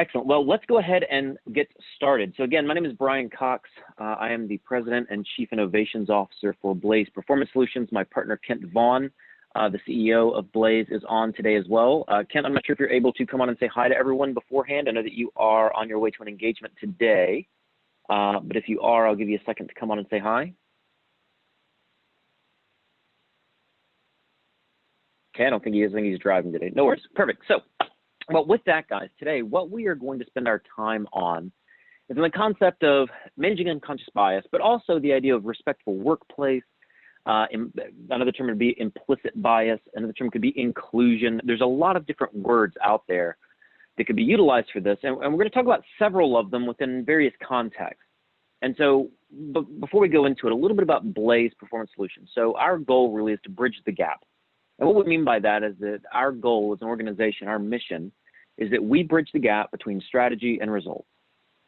Excellent. Well, let's go ahead and get started. So again, my name is Brian Cox. I am the President and Chief Innovations Officer for Blaze Performance Solutions. My partner, Kent Vaughn, the CEO of Blaze, is on today as well. Kent, I'm not sure if you're able to come on and say hi to everyone beforehand. I know that you are on your way to an engagement today, but if you are, I'll give you a second to come on and say hi. Okay, I don't think he is. I think he's driving today. No worries. Perfect. So, well, with that, guys, today, what we are going to spend our time on is in the concept of managing unconscious bias, but also the idea of respectful workplace. Another term would be implicit bias. Another term could be inclusion. There's a lot of different words out there that could be utilized for this, and we're going to talk about several of them within various contexts. And so, before we go into it, a little bit about Blaze Performance Solutions. So our goal really is to bridge the gap. And what we mean by that is that our goal as an organization, our mission, is that we bridge the gap between strategy and results.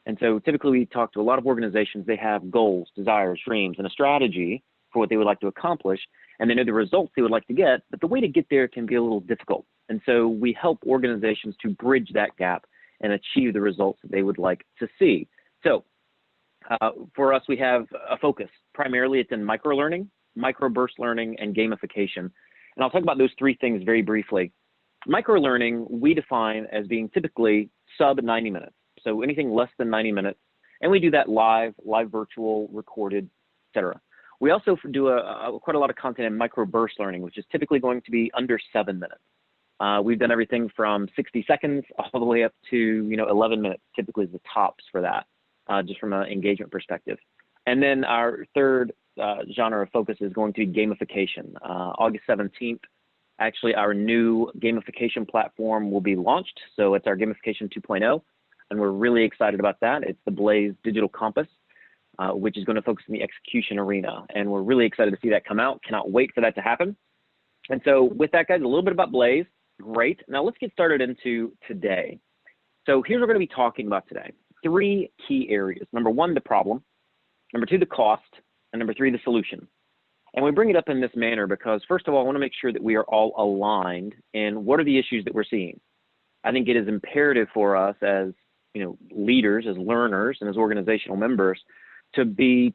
And so typically we talk to a lot of organizations, they have goals, desires, dreams, and a strategy for what they would like to accomplish, and they know the results they would like to get, but the way to get there can be a little difficult. And so we help organizations to bridge that gap and achieve the results that they would like to see. So for us, we have a focus. Primarily it's in micro-learning, micro-burst learning, and gamification. And I'll talk about those three things very briefly. Micro-learning, we define as being typically sub 90 minutes. So anything less than 90 minutes. And we do that live virtual, recorded, etc. We also do quite a lot of content in micro-burst learning, which is typically going to be under 7 minutes. We've done everything from 60 seconds all the way up to 11 minutes, typically is the tops for that, just from an engagement perspective. And then our third genre of focus is going to be gamification. August 17th, actually, our new gamification platform will be launched. So it's our Gamification 2.0, and we're really excited about that. It's the Blaze Digital Compass, which is going to focus on the execution arena. And we're really excited to see that come out. Cannot wait for that to happen. And so with that, guys, a little bit about Blaze. Great. Now let's get started into today. So here's what we're going to be talking about today. 3 key areas. Number 1, the problem. Number 2, the cost. And number 3, the solution. And we bring it up in this manner because, first of all, I want to make sure that we are all aligned in what are the issues that we're seeing. I think it is imperative for us as leaders, as learners, and as organizational members to be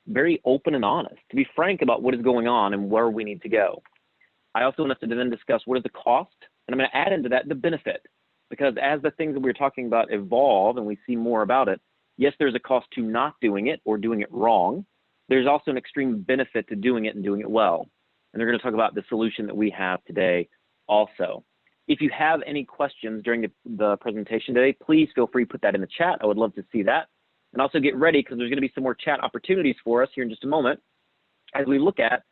very open and honest, to be frank about what is going on and where we need to go. I also want us to then discuss what is the cost, and I'm going to add into that the benefit, because as the things that we're talking about evolve and we see more about it, yes, there's a cost to not doing it or doing it wrong. There's also an extreme benefit to doing it and doing it well. And they're going to talk about the solution that we have today also. If you have any questions during the presentation today, please feel free to put that in the chat. I would love to see that. And also get ready because there's going to be some more chat opportunities for us here in just a moment as we look at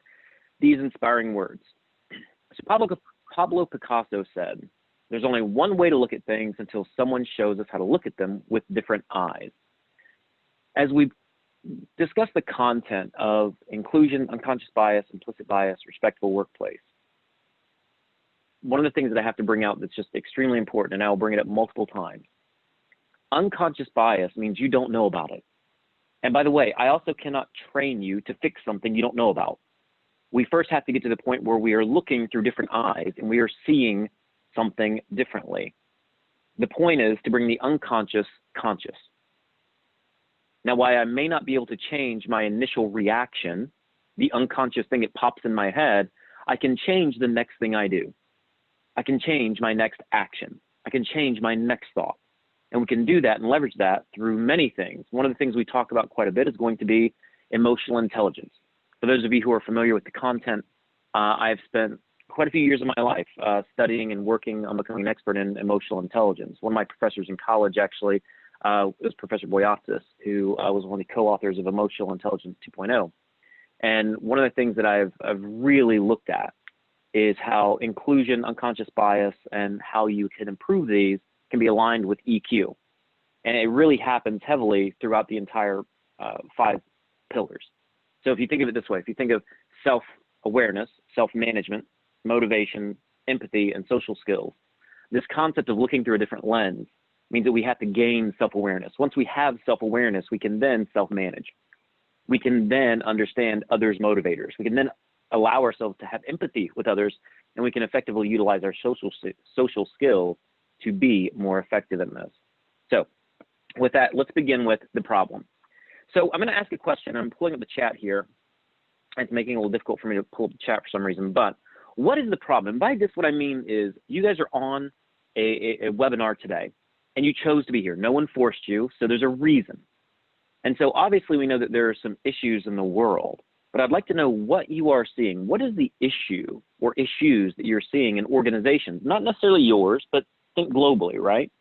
these inspiring words. So Pablo Picasso said, "There's only one way to look at things until someone shows us how to look at them with different eyes." As we discuss the content of inclusion, unconscious bias, implicit bias, respectful workplace, one of the things that I have to bring out that's just extremely important, and I will bring it up multiple times, unconscious bias means you don't know about it. And by the way, I also cannot train you to fix something you don't know about. We first have to get to the point where we are looking through different eyes and we are seeing something differently. The point is to bring the unconscious conscious. Now, while I may not be able to change my initial reaction, the unconscious thing that pops in my head, I can change the next thing I do. I can change my next action. I can change my next thought. And we can do that and leverage that through many things. One of the things we talk about quite a bit is going to be emotional intelligence. For those of you who are familiar with the content, I've spent quite a few years of my life studying and working on becoming an expert in emotional intelligence. One of my professors in college actually was Professor Boyatzis, who was one of the co-authors of Emotional Intelligence 2.0. And one of the things that I've really looked at is how inclusion, unconscious bias, and how you can improve these can be aligned with EQ. And it really happens heavily throughout the entire 5 pillars. So if you think of it this way, if you think of self-awareness, self-management, motivation, empathy, and social skills, this concept of looking through a different lens means that we have to gain self-awareness. Once we have self-awareness, we can then self-manage. We can then understand others' motivators. We can then allow ourselves to have empathy with others, and we can effectively utilize our social skills to be more effective in this. So with that, let's begin with the problem. So I'm going to ask a question. I'm pulling up the chat here. It's making it a little difficult for me to pull up the chat for some reason, but what is the problem? And by this, what I mean is you guys are on a webinar today and you chose to be here. No one forced you, so there's a reason. And so obviously we know that there are some issues in the world, but I'd like to know what you are seeing. What is the issue or issues that you're seeing in organizations? Not necessarily yours, but think globally, right?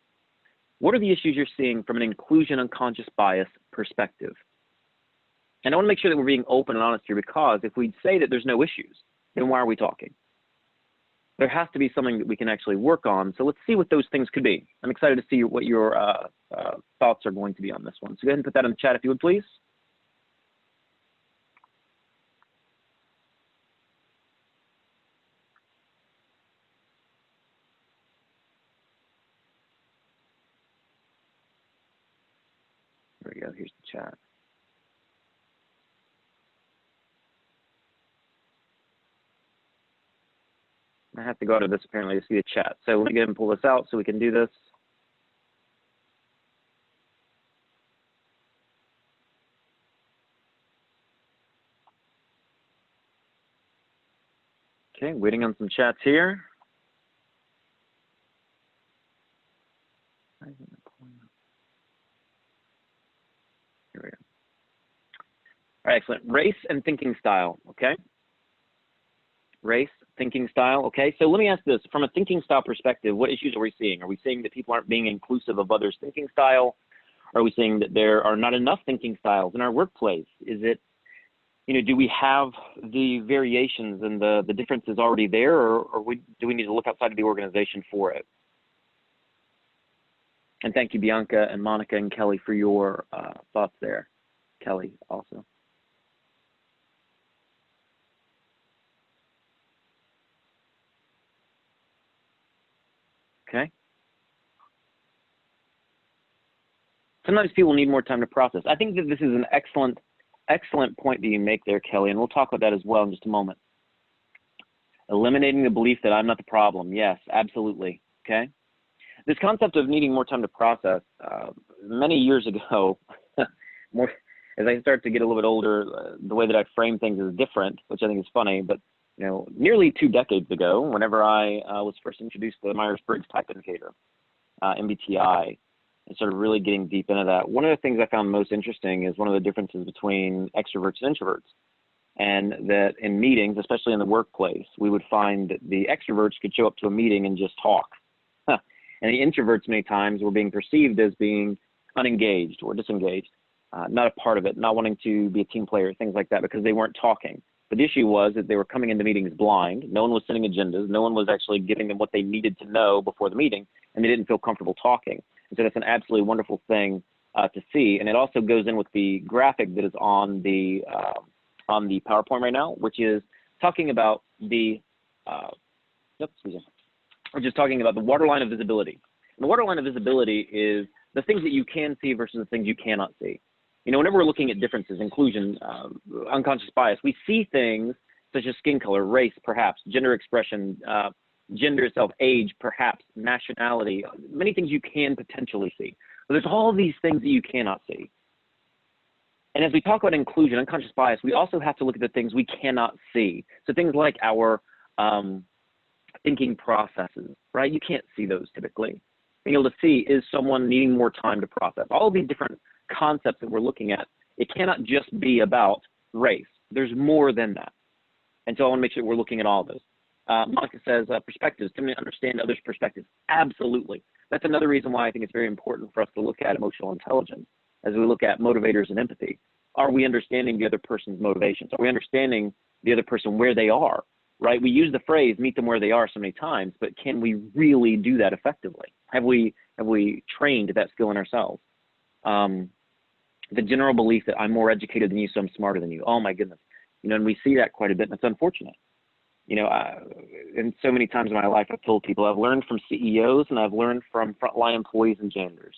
What are the issues you're seeing from an inclusion unconscious bias perspective? And I want to make sure that we're being open and honest here, because if we say that there's no issues, then why are we talking? There has to be something that we can actually work on. So let's see what those things could be. I'm excited to see what your thoughts are going to be on this one. So go ahead and put that in the chat if you would, please. There we go. Here's the chat. I have to go to this apparently to see the chat. So let me go ahead and pull this out so we can do this. Okay, waiting on some chats here. Here we go. All right, excellent. Race and thinking style, okay? Race, thinking style, okay? So let me ask this, from a thinking style perspective, what issues are we seeing? Are we seeing that people aren't being inclusive of others' thinking style? Are we seeing that there are not enough thinking styles in our workplace? Is it, do we have the variations and the differences already there, or do we need to look outside of the organization for it? And thank you, Bianca and Monica and Kelly, for your thoughts there. Kelly also. Okay. Sometimes people need more time to process. I think that this is an excellent point that you make there, Kelly, and we'll talk about that as well in just a moment. Eliminating the belief that I'm not the problem. Yes, absolutely. Okay. This concept of needing more time to process, many years ago, as I start to get a little bit older, the way that I frame things is different, which I think is funny, but nearly 2 decades ago, whenever I was first introduced to the Myers-Briggs Type Indicator, MBTI, and started really getting deep into that, one of the things I found most interesting is one of the differences between extroverts and introverts. And that in meetings, especially in the workplace, we would find that the extroverts could show up to a meeting and just talk. And the introverts many times were being perceived as being unengaged or disengaged, not a part of it, not wanting to be a team player, things like that, because they weren't talking. But the issue was that they were coming into meetings blind. No one was sending agendas. No one was actually giving them what they needed to know before the meeting, and they didn't feel comfortable talking. And so that's an absolutely wonderful thing to see. And it also goes in with the graphic that is on the PowerPoint right now, which is talking about the which is talking about the waterline of visibility. And the waterline of visibility is the things that you can see versus the things you cannot see. Whenever we're looking at differences, inclusion, unconscious bias, we see things such as skin color, race, perhaps, gender expression, gender itself, age, perhaps, nationality, many things you can potentially see. But there's all these things that you cannot see. And as we talk about inclusion, unconscious bias, we also have to look at the things we cannot see. So things like our thinking processes, right? You can't see those typically. Being able to see, is someone needing more time to process? All of these different concepts that we're looking at, it cannot just be about race. There's more than that. And so I want to make sure we're looking at all of those. Monica says, perspectives, can we understand others' perspectives? Absolutely. That's another reason why I think it's very important for us to look at emotional intelligence as we look at motivators and empathy. Are we understanding the other person's motivations? Are we understanding the other person where they are, right? We use the phrase, meet them where they are so many times, but can we really do that effectively? Have we trained that skill in ourselves? The general belief that I'm more educated than you, so I'm smarter than you. Oh my goodness. And we see that quite a bit, and it's unfortunate. And so many times in my life, I've told people I've learned from CEOs and I've learned from frontline employees and janitors.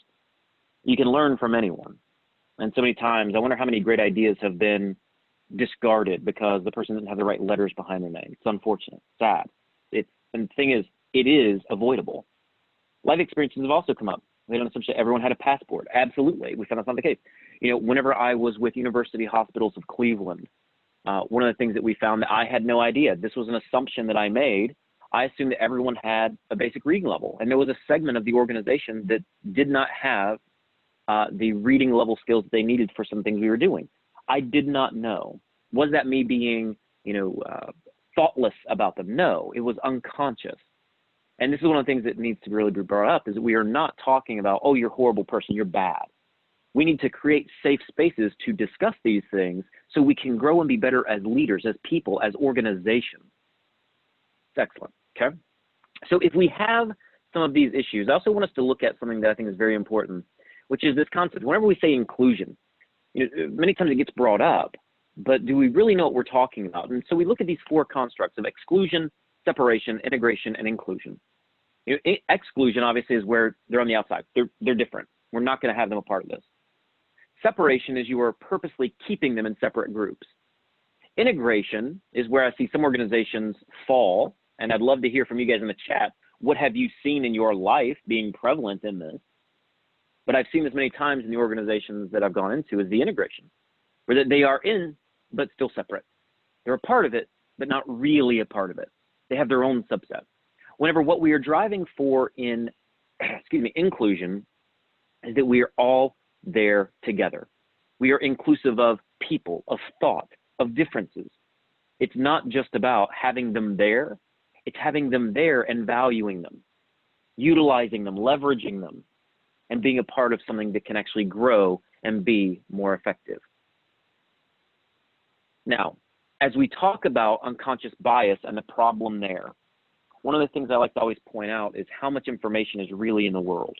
You can learn from anyone. And so many times, I wonder how many great ideas have been discarded because the person didn't have the right letters behind their name. It's unfortunate, sad. And the thing is, it is avoidable. Life experiences have also come up. We don't assume that everyone had a passport. Absolutely. We found that's not the case. Whenever I was with University Hospitals of Cleveland, one of the things that we found that I had no idea, this was an assumption that I made. I assumed that everyone had a basic reading level. And there was a segment of the organization that did not have the reading level skills that they needed for some things we were doing. I did not know. Was that me being, thoughtless about them? No, it was unconscious. And this is one of the things that needs to really be brought up, is that we are not talking about, oh, you're a horrible person, you're bad. We need to create safe spaces to discuss these things so we can grow and be better as leaders, as people, as organizations. Excellent, okay? So if we have some of these issues, I also want us to look at something that I think is very important, which is this concept. Whenever we say inclusion, many times it gets brought up, but do we really know what we're talking about? And so we look at these four constructs of exclusion, separation, integration, and inclusion. Exclusion obviously is where they're on the outside. They're different. We're not going to have them a part of this. Separation is you are purposely keeping them in separate groups. Integration is where I see some organizations fall, and I'd love to hear from you guys in the chat. What have you seen in your life being prevalent in this? But I've seen this many times in the organizations that I've gone into, is the integration, where they are in but still separate. They're a part of it, but not really a part of it. They have their own subset. Whenever what we are driving for in, inclusion, is that we are all there together. We are inclusive of people, of thought, of differences. It's not just about having them there. It's having them there and valuing them, utilizing them, leveraging them, and being a part of something that can actually grow and be more effective. Now, as we talk about unconscious bias and the problem there, one of the things I like to always point out is how much information is really in the world.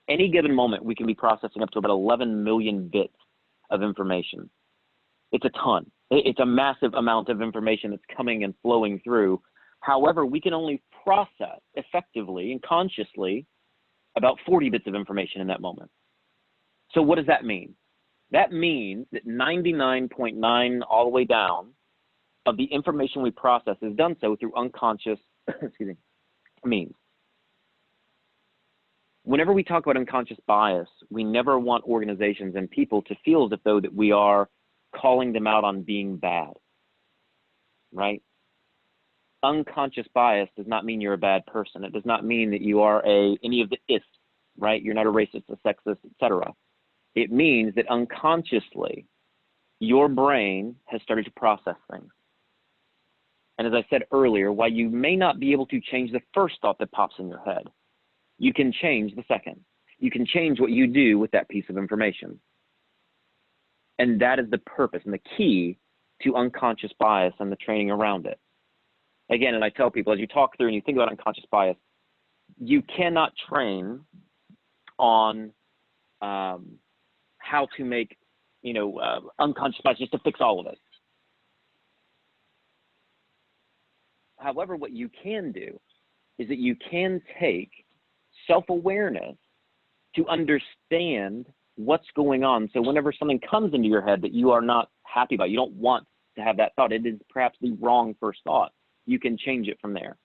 Any given moment, we can be processing up to about 11 million bits of information. It's a ton. It's a massive amount of information that's coming and flowing through. However, we can only process effectively and consciously about 40 bits of information in that moment. So what does that mean? That means that 99.9 all the way down of the information we process is done so through unconscious means. Whenever we talk about unconscious bias, we never want organizations and people to feel as though that we are calling them out on being bad, right? Unconscious bias does not mean you're a bad person. It does not mean that you are any of the ists, right? You're not a racist, a sexist, etc. It means that unconsciously, your brain has started to process things. And as I said earlier, while you may not be able to change the first thought that pops in your head, you can change the second. You can change what you do with that piece of information. And that is the purpose and the key to unconscious bias and the training around it. Again, and I tell people, as you talk through and you think about unconscious bias, you cannot train on how to make, unconscious bias just to fix all of it. However, what you can do is that you can take self-awareness to understand what's going on. So whenever something comes into your head that you are not happy about, you don't want to have that thought, it is perhaps the wrong first thought, you can change it from there.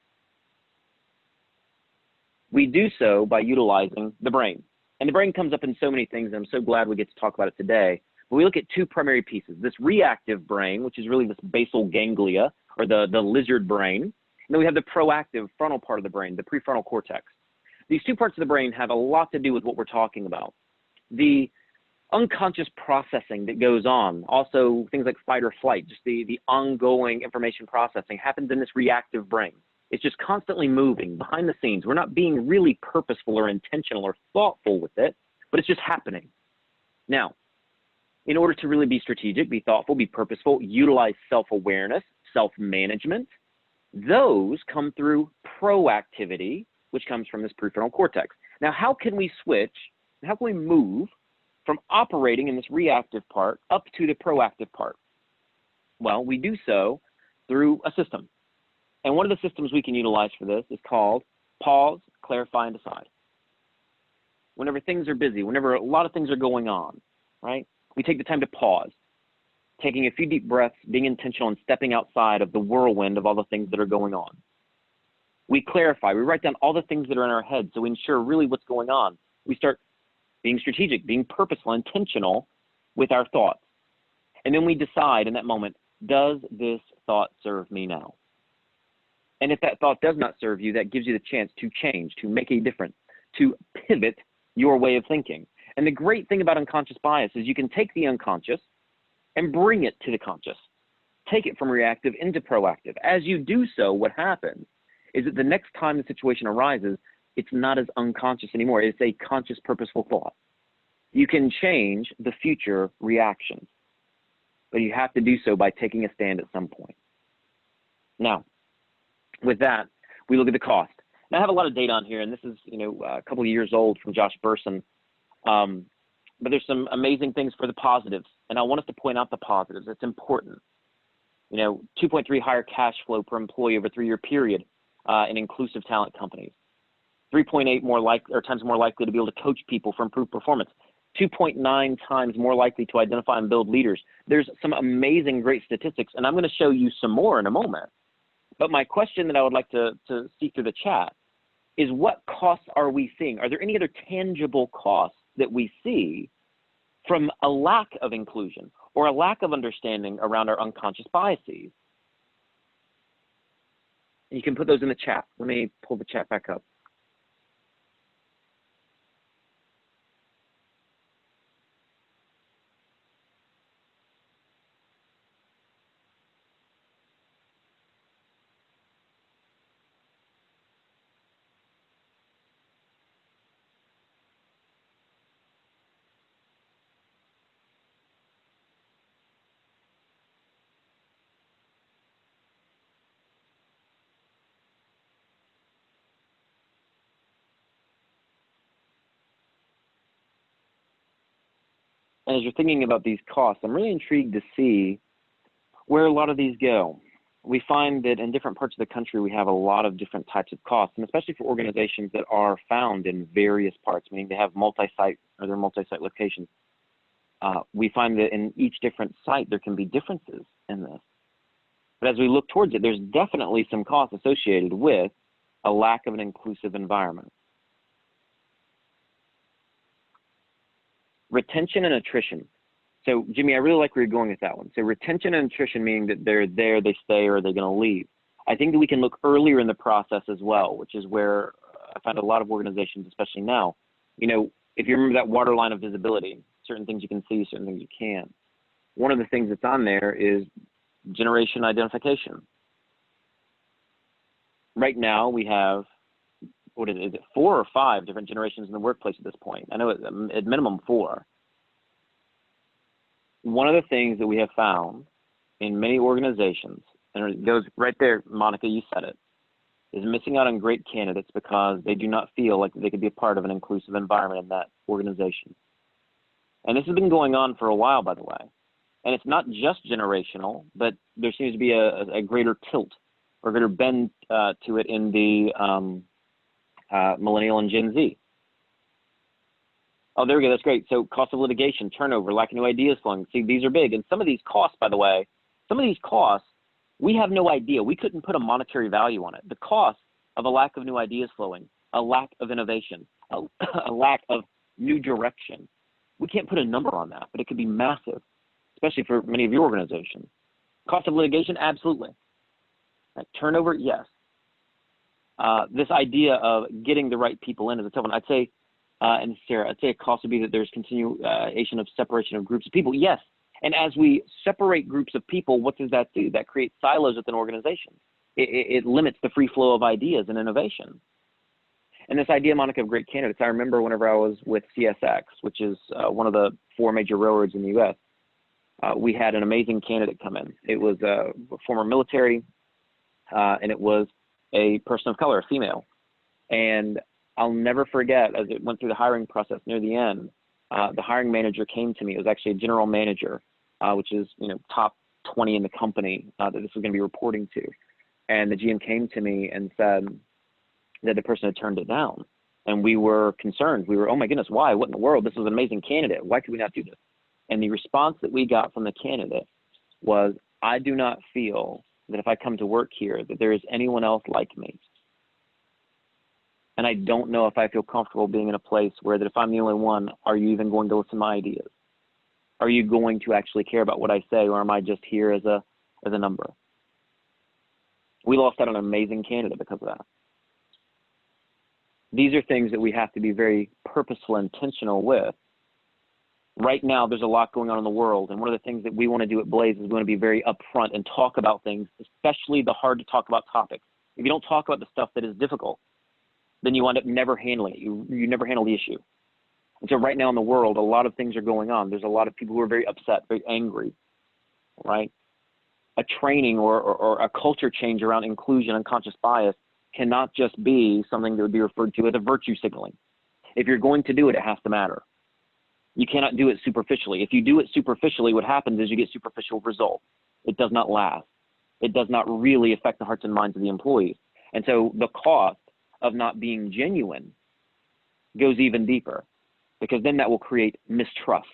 We do so by utilizing the brain. And the brain comes up in so many things, and I'm so glad we get to talk about it today. But we look at two primary pieces, this reactive brain, which is really this basal ganglia, or the lizard brain. And then we have the proactive frontal part of the brain, the prefrontal cortex. These two parts of the brain have a lot to do with what we're talking about. The unconscious processing that goes on, also things like fight or flight, just the ongoing information processing happens in this reactive brain. It's just constantly moving behind the scenes. We're not being really purposeful or intentional or thoughtful with it, but it's just happening. Now, in order to really be strategic, be thoughtful, be purposeful, utilize self-awareness, self-management, those come through proactivity, which comes from this prefrontal cortex. Now, how can we switch, how can we move from operating in this reactive part up to the proactive part? Well, we do so through a system. And one of the systems we can utilize for this is called pause, clarify, and decide. Whenever things are busy, whenever a lot of things are going on, right? We take the time to pause, taking a few deep breaths, being intentional, and stepping outside of the whirlwind of all the things that are going on. We clarify. We write down all the things that are in our head so we ensure really what's going on. We start being strategic, being purposeful, intentional with our thoughts. And then we decide in that moment, does this thought serve me now? And if that thought does not serve you, that gives you the chance to change, to make a difference, to pivot your way of thinking. And the great thing about unconscious bias is you can take the unconscious and bring it to the conscious. Take it from reactive into proactive. As you do so, what happens is that the next time the situation arises, it's not as unconscious anymore. It's a conscious, purposeful thought. You can change the future reactions, but you have to do so by taking a stand at some point. Now, with that, we look at the cost. Now, I have a lot of data on here, and this is a couple of years old from Josh Burson, but there's some amazing things for the positives, and I want us to point out the positives. It's important. 2.3 higher cash flow per employee over a 3-year period in inclusive talent companies. 3.8 times more likely to be able to coach people for improved performance. 2.9 times more likely to identify and build leaders. There's some amazing, great statistics, and I'm going to show you some more in a moment. But my question that I would like to see through the chat is, what costs are we seeing? Are there any other tangible costs that we see from a lack of inclusion or a lack of understanding around our unconscious biases? You can put those in the chat. Let me pull the chat back up. And as you're thinking about these costs, I'm really intrigued to see where a lot of these go. We find that in different parts of the country, we have a lot of different types of costs, and especially for organizations that are found in various parts, meaning they have multi-site or they're multi-site locations. We find that in each different site, there can be differences in this. But as we look towards it, there's definitely some costs associated with a lack of an inclusive environment. Retention and attrition. So, Jimmy, I really like where you're going with that one. So retention and attrition, meaning that they're there, they stay, or they're going to leave. I think that we can look earlier in the process as well, which is where I find a lot of organizations, especially now, if you remember that water line of visibility, certain things you can see, certain things you can't. One of the things that's on there is generation identification. Right now, we have, what is it, 4 or 5 different generations in the workplace at this point. I know at minimum 4. One of the things that we have found in many organizations, and it goes right there, Monica, you said it, is missing out on great candidates because they do not feel like they could be a part of an inclusive environment in that organization. And this has been going on for a while, by the way. And it's not just generational, but there seems to be a greater tilt or greater bend to it in the millennial and Gen Z. Oh, there we go. That's great. So cost of litigation, turnover, lack of new ideas flowing. See, these are big. And some of these costs, by the way, we have no idea. We couldn't put a monetary value on it. The cost of a lack of new ideas flowing, a lack of innovation, a lack of new direction. We can't put a number on that, but it could be massive, especially for many of your organizations. Cost of litigation, absolutely. Turnover, yes. This idea of getting the right people in is a tough one. I'd say, and Sarah, I'd say a cost would be that there's continuation of separation of groups of people. Yes, and as we separate groups of people, what does that do? That creates silos within organizations. It limits the free flow of ideas and innovation. And this idea, Monica, of great candidates, I remember whenever I was with CSX, which is one of the 4 major railroads in the U.S., we had an amazing candidate come in. It was a former military, and it was a person of color, a female. And I'll never forget, as it went through the hiring process near the end, the hiring manager came to me. It was actually a general manager, which is top 20 in the company that this was going to be reporting to. And the GM came to me and said that the person had turned it down. And we were concerned. We were, oh my goodness, why? What in the world? This was an amazing candidate. Why could we not do this? And the response that we got from the candidate was, I do not feel that if I come to work here, that there is anyone else like me. And I don't know if I feel comfortable being in a place where that if I'm the only one, are you even going to listen to my ideas? Are you going to actually care about what I say, or am I just here as a number? We lost out on an amazing candidate because of that. These are things that we have to be very purposeful and intentional with. Right now, there's a lot going on in the world, and one of the things that we want to do at Blaze is we want to be very upfront and talk about things, especially the hard to talk about topics. If you don't talk about the stuff that is difficult, then you end up never handling it. You never handle the issue. And so right now in the world, a lot of things are going on. There's a lot of people who are very upset, very angry, right? A training or a culture change around inclusion, unconscious bias cannot just be something that would be referred to as a virtue signaling. If you're going to do it, it has to matter. You cannot do it superficially. If you do it superficially, what happens is you get superficial results. It does not last. It does not really affect the hearts and minds of the employees. And so the cost of not being genuine goes even deeper, because then that will create mistrust.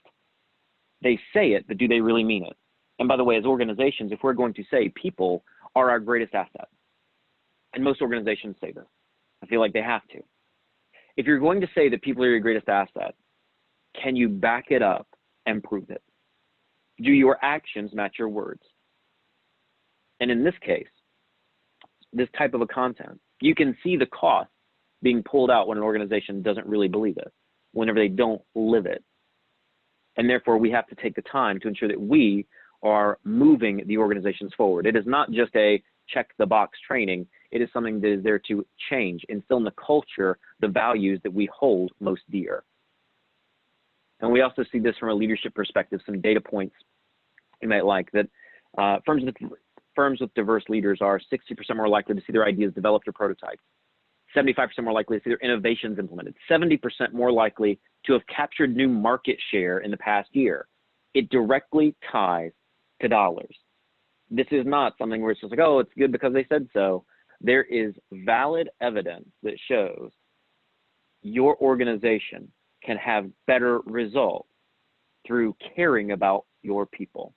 They say it, but do they really mean it? And by the way, as organizations, if we're going to say people are our greatest asset, and most organizations say this, I feel like they have to. If you're going to say that people are your greatest asset, can you back it up and prove it? Do your actions match your words? And in this case, this type of a content, you can see the cost being pulled out when an organization doesn't really believe it, whenever they don't live it. And therefore, we have to take the time to ensure that we are moving the organizations forward. It is not just a check the box training. It is something that is there to change, instill in the culture the values that we hold most dear. And we also see this from a leadership perspective, some data points you might like, that firms with diverse leaders are 60% more likely to see their ideas developed or prototyped, 75% more likely to see their innovations implemented, 70% more likely to have captured new market share in the past year. It directly ties to dollars. This is not something where it's just like, oh, it's good because they said so. There is valid evidence that shows your organization can have better results through caring about your people.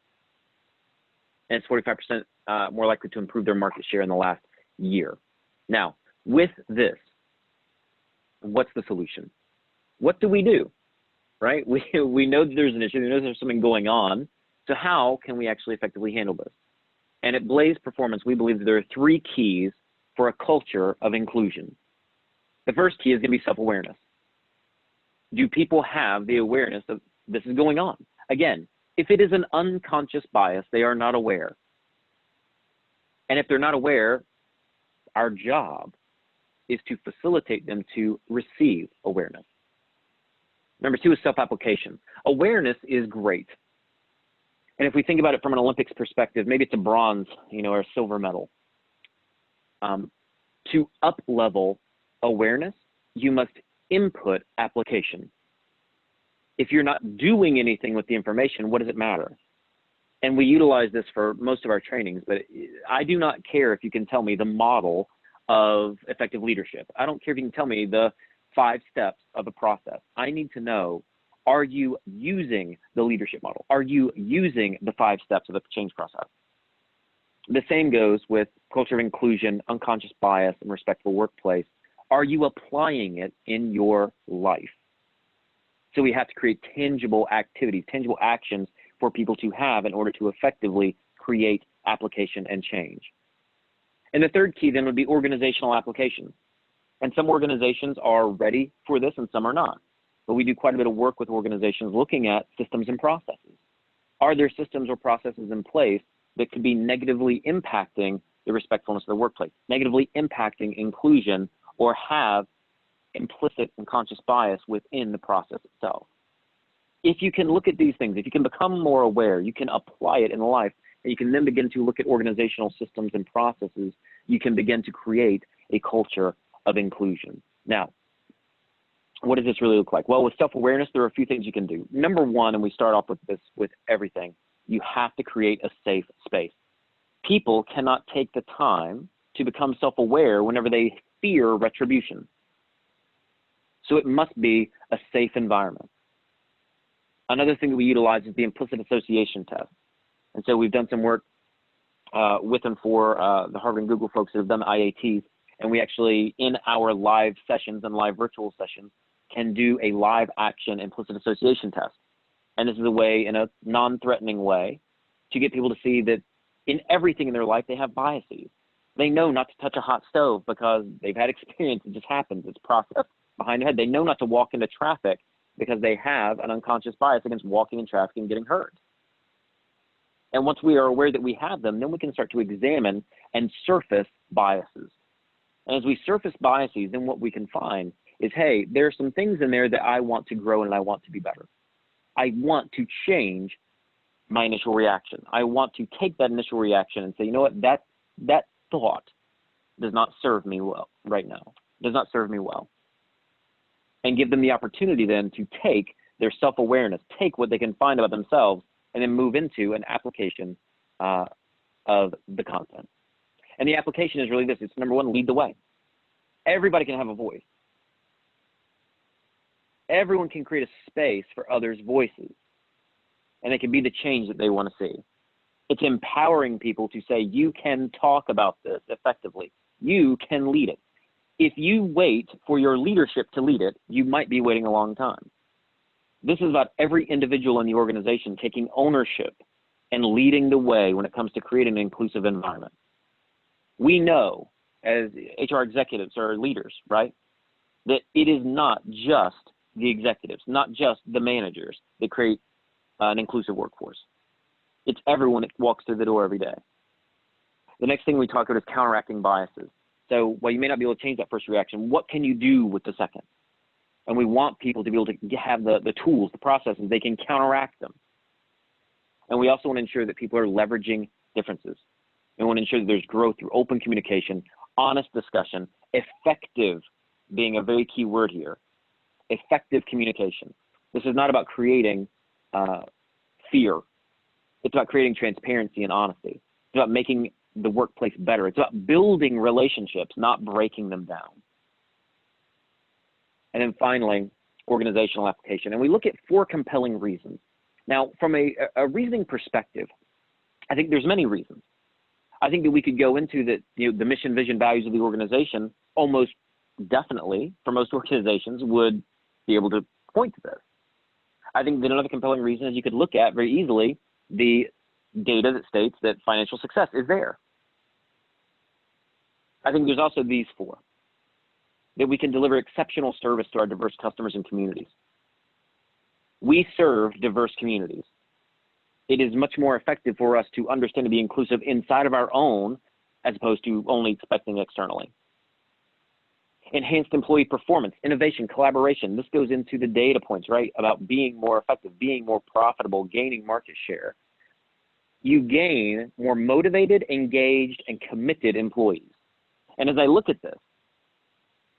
And it's 45% more likely to improve their market share in the last year. Now, with this, what's the solution? What do we do, right? We know that there's an issue. We know there's something going on. So how can we actually effectively handle this? And at Blaze Performance, we believe that there are 3 keys for a culture of inclusion. The first key is going to be self-awareness. Do people have the awareness of this is going on? Again, if it is an unconscious bias, they are not aware. And if they're not aware, our job is to facilitate them to receive awareness. Number 2 is self-application. Awareness is great. And if we think about it from an Olympics perspective, maybe it's a bronze, or a silver medal. To up-level awareness, you must input application. If you're not doing anything with the information, what does it matter? And we utilize this for most of our trainings, but I do not care if you can tell me the model of effective leadership. I don't care if you can tell me the 5 steps of a process. I need to know, are you using the leadership model? Are you using the 5 steps of the change process? The same goes with culture of inclusion, unconscious bias, and respectful workplace. Are you applying it in your life? So we have to create tangible activities, tangible actions for people to have in order to effectively create application and change. And the third key then would be organizational application. And some organizations are ready for this and some are not. But we do quite a bit of work with organizations looking at systems and processes. Are there systems or processes in place that could be negatively impacting the respectfulness of the workplace, negatively impacting inclusion, or have implicit and conscious bias within the process itself? If you can look at these things, if you can become more aware, you can apply it in life, and you can then begin to look at organizational systems and processes, you can begin to create a culture of inclusion. Now, what does this really look like? Well, with self-awareness, there are a few things you can do. Number 1, and we start off with this with everything, you have to create a safe space. People cannot take the time to become self-aware whenever they fear retribution. So it must be a safe environment. Another thing that we utilize is the implicit association test. And so we've done some work with and for the Harvard and Google folks that have done the IATs. And we actually, in our live sessions and live virtual sessions, can do a live action implicit association test. And this is a way, in a non-threatening way, to get people to see that in everything in their life, they have biases. They know not to touch a hot stove because they've had experience. It just happens. It's processed behind their head. They know not to walk into traffic because they have an unconscious bias against walking in traffic and getting hurt. And once we are aware that we have them, then we can start to examine and surface biases. And as we surface biases, then what we can find is, hey, there are some things in there that I want to grow and I want to be better. I want to change my initial reaction. I want to take that initial reaction and say, you know what, that thought does not serve me well right now, does not serve me well. And give them the opportunity then to take their self-awareness, take what they can find about themselves, and then move into an application of the content. And the application is really this. It's number one, lead the way. Everybody can have a voice. Everyone can create a space for others' voices, and it can be the change that they want to see. It's empowering people to say, you can talk about this effectively. You can lead it. If you wait for your leadership to lead it, you might be waiting a long time. This is about every individual in the organization taking ownership and leading the way when it comes to creating an inclusive environment. We know as HR executives or leaders, right, that it is not just the executives, not just the managers that create an inclusive workforce. It's everyone that walks through the door every day. The next thing we talk about is counteracting biases. So while you may not be able to change that first reaction, what can you do with the second? And we want people to be able to have the tools, the processes, they can counteract them. And we also want to ensure that people are leveraging differences. We want to ensure that there's growth through open communication, honest discussion, effective being a very key word here, effective communication. This is not about creating fear. It's about creating transparency and honesty. It's about making the workplace better. It's about building relationships, not breaking them down. And then finally, organizational application. And we look at 4 compelling reasons. Now, from a reasoning perspective, I think there's many reasons. I think that we could go into the mission, vision, values of the organization almost definitely, for most organizations, would be able to point to this. I think that another compelling reason is you could look at very easily the data that states that financial success is there. I think there's also these 4. That we can deliver exceptional service to our diverse customers and communities. We serve diverse communities. It is much more effective for us to understand and be inclusive inside of our own as opposed to only expecting externally. Enhanced employee performance, innovation, collaboration. This goes into the data points, right, about being more effective, being more profitable, gaining market share. You gain more motivated, engaged, and committed employees. And as I look at this,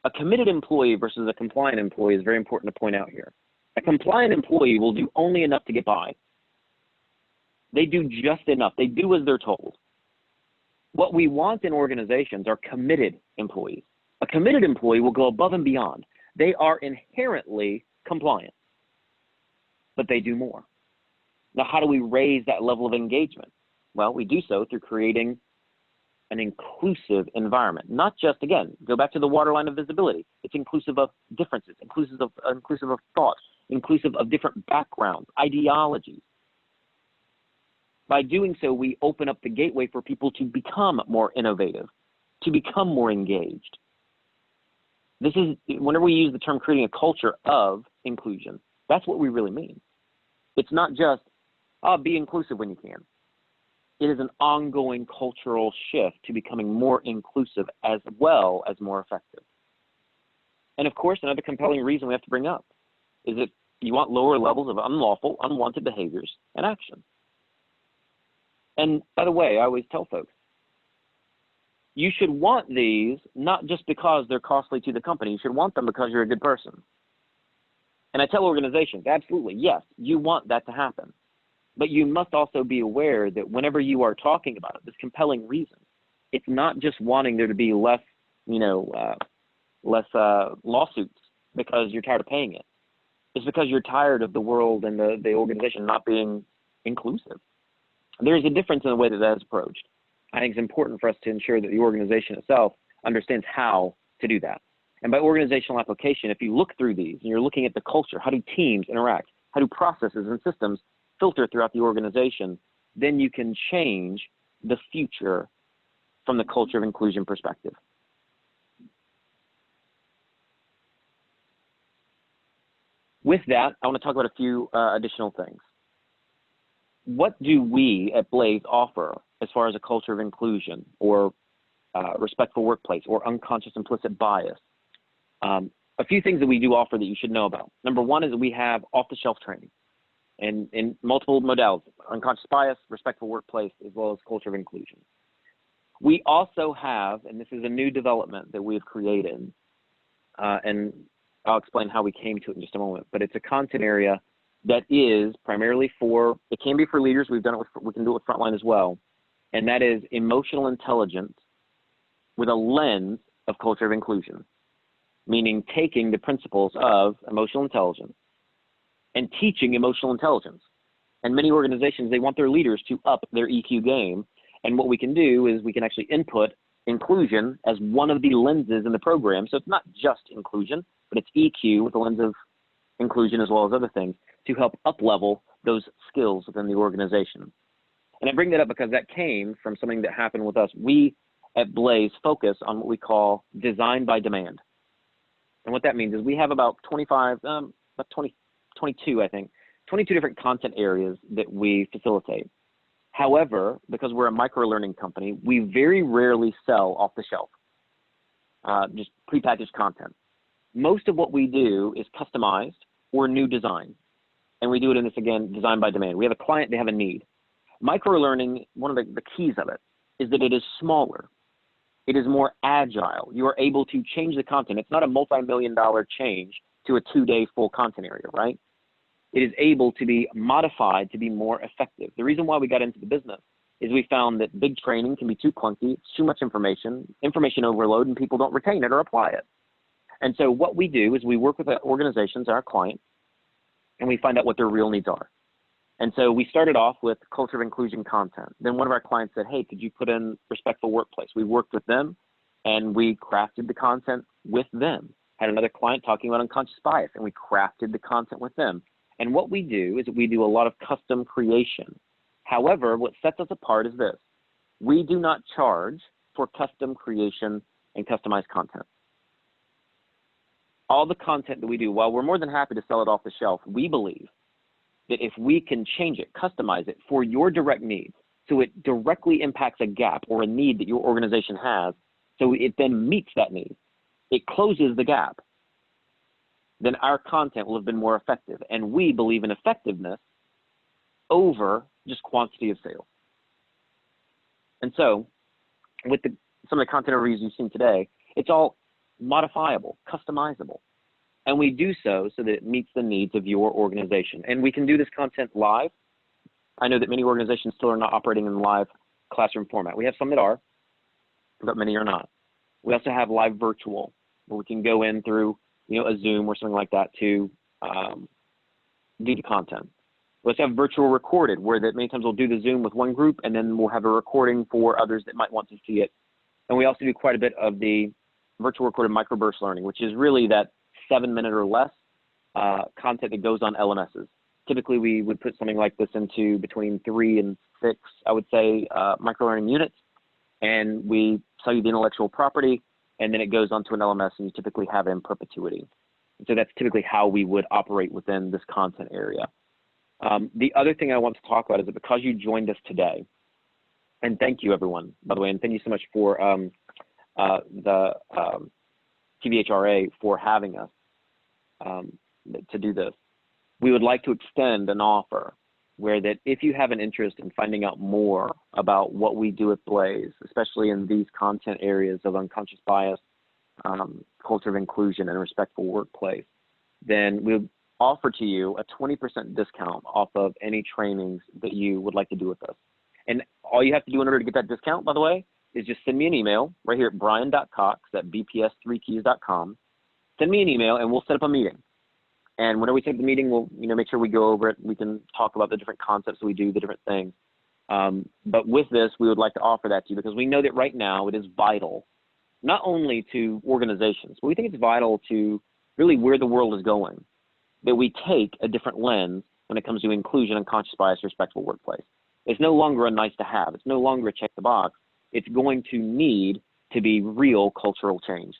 a committed employee versus a compliant employee is very important to point out here. A compliant employee will do only enough to get by. They do just enough. They do as they're told. What we want in organizations are committed employees. A committed employee will go above and beyond. They are inherently compliant, but they do more. Now, how do we raise that level of engagement? Well, we do so through creating an inclusive environment. Not just, again, go back to the waterline of visibility. It's inclusive of differences, inclusive of thoughts, inclusive of different backgrounds, ideologies. By doing so, we open up the gateway for people to become more innovative, to become more engaged. This is, whenever we use the term creating a culture of inclusion, that's what we really mean. It's not just, be inclusive when you can. It is an ongoing cultural shift to becoming more inclusive as well as more effective. And of course, another compelling reason we have to bring up is that you want lower levels of unlawful, unwanted behaviors and action. And by the way, I always tell folks, you should want these not just because they're costly to the company. You should want them because you're a good person. And I tell organizations, absolutely, yes, you want that to happen. But you must also be aware that whenever you are talking about it, this compelling reason, it's not just wanting there to be less lawsuits because you're tired of paying it. It's because you're tired of the world and the organization not being inclusive. There's a difference in the way that that is approached. I think it's important for us to ensure that the organization itself understands how to do that. And by organizational application, if you look through these and you're looking at the culture, how do teams interact? How do processes and systems filter throughout the organization? Then you can change the future from the culture of inclusion perspective. With that, I want to talk about a few additional things. What do we at Blaze offer as far as a culture of inclusion or respectful workplace or unconscious implicit bias? A few things that we do offer that you should know about. Number one is that we have off-the-shelf training and in multiple modalities, unconscious bias, respectful workplace, as well as culture of inclusion. We also have, and this is a new development that we've created, and I'll explain how we came to it in just a moment, but it's a content area that is primarily for, it can be for leaders, we can do it with frontline as well, and that is emotional intelligence with a lens of culture of inclusion, meaning taking the principles of emotional intelligence and teaching emotional intelligence. And many organizations, they want their leaders to up their EQ game, and what we can do is we can actually input inclusion as one of the lenses in the program, so it's not just inclusion, but it's EQ with the lens of inclusion as well as other things to help up-level those skills within the organization. And I bring that up because that came from something that happened with us. We at Blaze focus on what we call design by demand. And what that means is we have about 22, I think, 22 different content areas that we facilitate. However, because we're a micro-learning company, we very rarely sell off the shelf, just prepackaged content. Most of what we do is customized or new design. And we do it in this, again, design by demand. We have a client, they have a need. Micro-learning, one of the keys of it is that it is smaller. It is more agile. You are able to change the content. It's not a multi-million-dollar change to a 2-day full content area, right? It is able to be modified to be more effective. The reason why we got into the business is we found that big training can be too clunky, it's too much information overload, and people don't retain it or apply it. And so what we do is we work with organizations, our clients, and we find out what their real needs are. And so we started off with culture of inclusion content. Then one of our clients said, hey, could you put in respectful workplace? We worked with them and we crafted the content with them. Had another client talking about unconscious bias and we crafted the content with them. And what we do is we do a lot of custom creation. However, what sets us apart is this. We do not charge for custom creation and customized content. All the content that we do, while we're more than happy to sell it off the shelf, we believe that if we can change it, customize it for your direct needs, so it directly impacts a gap or a need that your organization has, so it then meets that need, it closes the gap, then our content will have been more effective. And we believe in effectiveness over just quantity of sales. And so with some of the content overviews you've seen today, it's all modifiable, customizable. And we do so that it meets the needs of your organization. And we can do this content live. I know that many organizations still are not operating in live classroom format. We have some that are, but many are not. We also have live virtual, where we can go in through a Zoom or something like that to do the content. We also have virtual recorded, where that many times we'll do the Zoom with one group and then we'll have a recording for others that might want to see it. And we also do quite a bit of the virtual recorded microburst learning, which is really that 7-minute or less content that goes on LMSs. Typically, we would put something like this into between 3 and 6, I would say, micro-learning units, and we sell you the intellectual property, and then it goes onto an LMS, and you typically have it in perpetuity. And so that's typically how we would operate within this content area. The other thing I want to talk about is that because you joined us today, and thank you, everyone, by the way, and thank you so much for the TVHRA for having us to do this. We would like to extend an offer where that if you have an interest in finding out more about what we do at Blaze, especially in these content areas of unconscious bias, culture of inclusion, and respectful workplace, then we'll offer to you a 20% discount off of any trainings that you would like to do with us. And all you have to do in order to get that discount, by the way, is just send me an email right here at brian.cox@bps3keys.com. Send me an email and we'll set up a meeting. And whenever we set up the meeting, we'll make sure we go over it. We can talk about the different concepts that we do, the different things. But with this, we would like to offer that to you because we know that right now it is vital not only to organizations, but we think it's vital to really where the world is going, that we take a different lens when it comes to inclusion and conscious bias, respectful workplace. It's no longer a nice to have. It's no longer a check the box. It's going to need to be real cultural change.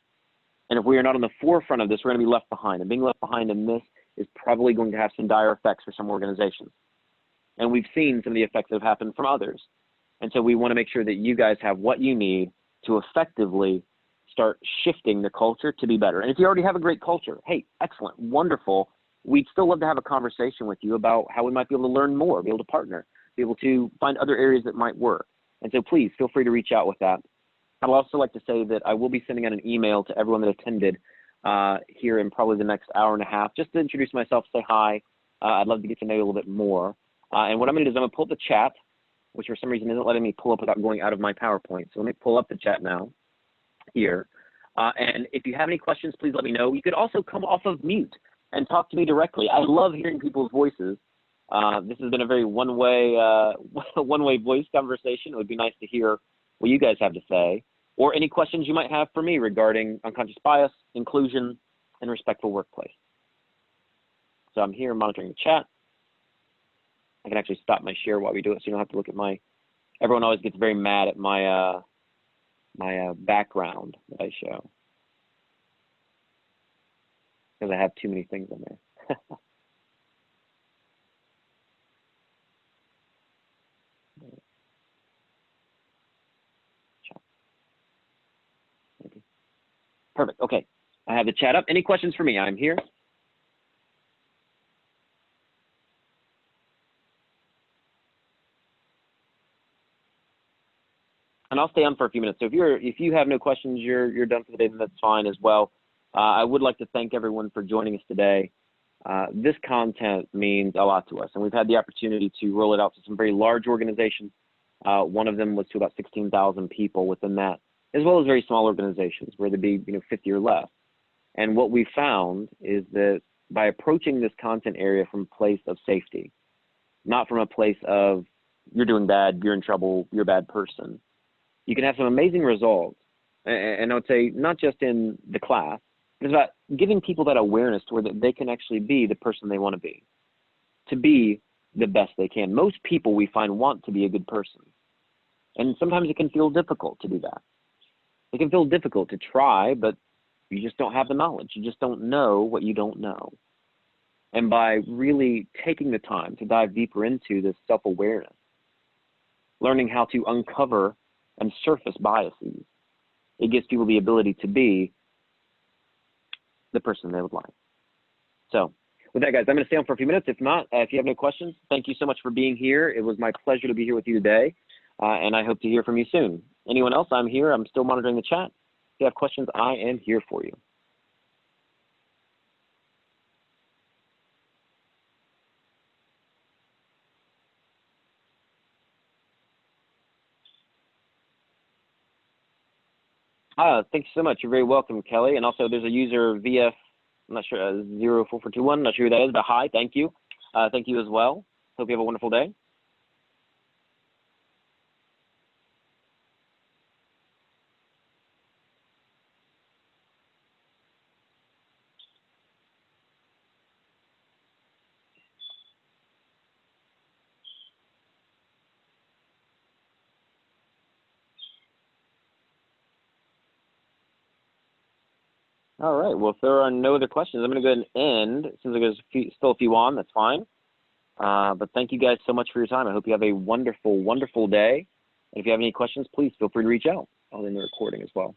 And if we are not on the forefront of this, we're going to be left behind. And being left behind in this is probably going to have some dire effects for some organizations. And we've seen some of the effects that have happened from others. And so we want to make sure that you guys have what you need to effectively start shifting the culture to be better. And if you already have a great culture, hey, excellent, wonderful. We'd still love to have a conversation with you about how we might be able to learn more, be able to partner, be able to find other areas that might work. And so please feel free to reach out with that. I'd also like to say that I will be sending out an email to everyone that attended here in probably the next hour and a half, just to introduce myself, say hi. I'd love to get to know you a little bit more. And what I'm going to do is I'm going to pull up the chat, which for some reason isn't letting me pull up without going out of my PowerPoint. So let me pull up the chat now here. And if you have any questions, please let me know. You could also come off of mute and talk to me directly. I love hearing people's voices. This has been a very one-way voice conversation. It would be nice to hear what you guys have to say, or any questions you might have for me regarding unconscious bias, inclusion, and respectful workplace. So I'm here monitoring the chat. I can actually stop my share while we do it, so you don't have to look at my, everyone always gets very mad at my, my background that I show, because I have too many things in there. Perfect. Okay. I have the chat up. Any questions for me? I'm here. And I'll stay on for a few minutes. So if you have no questions, you're done for the day, then that's fine as well. I would like to thank everyone for joining us today. This content means a lot to us, and we've had the opportunity to roll it out to some very large organizations. One of them was to about 16,000 people within that, as well as very small organizations where there'd be 50 or less. And what we found is that by approaching this content area from a place of safety, not from a place of you're doing bad, you're in trouble, you're a bad person, you can have some amazing results. And I would say not just in the class, it's about giving people that awareness to where they can actually be the person they want to be the best they can. Most people we find want to be a good person. And sometimes it can feel difficult to do that. It can feel difficult to try, but you just don't have the knowledge. You just don't know what you don't know. And by really taking the time to dive deeper into this self-awareness, learning how to uncover and surface biases, it gives people the ability to be the person they would like. So with that, guys, I'm going to stay on for a few minutes. If not, if you have no questions, thank you so much for being here. It was my pleasure to be here with you today, and I hope to hear from you soon. Anyone else? I'm here. I'm still monitoring the chat. If you have questions, I am here for you. Thanks so much. You're very welcome, Kelly. And also, there's a user VF, I'm not sure, 04421. I'm not sure who that is, but hi, thank you. Thank you as well. Hope you have a wonderful day. All right. Well, if there are no other questions, I'm going to go ahead and end. Since there's still a few on, that's fine. But thank you guys so much for your time. I hope you have a wonderful, wonderful day. And if you have any questions, please feel free to reach out. I'll end the recording as well.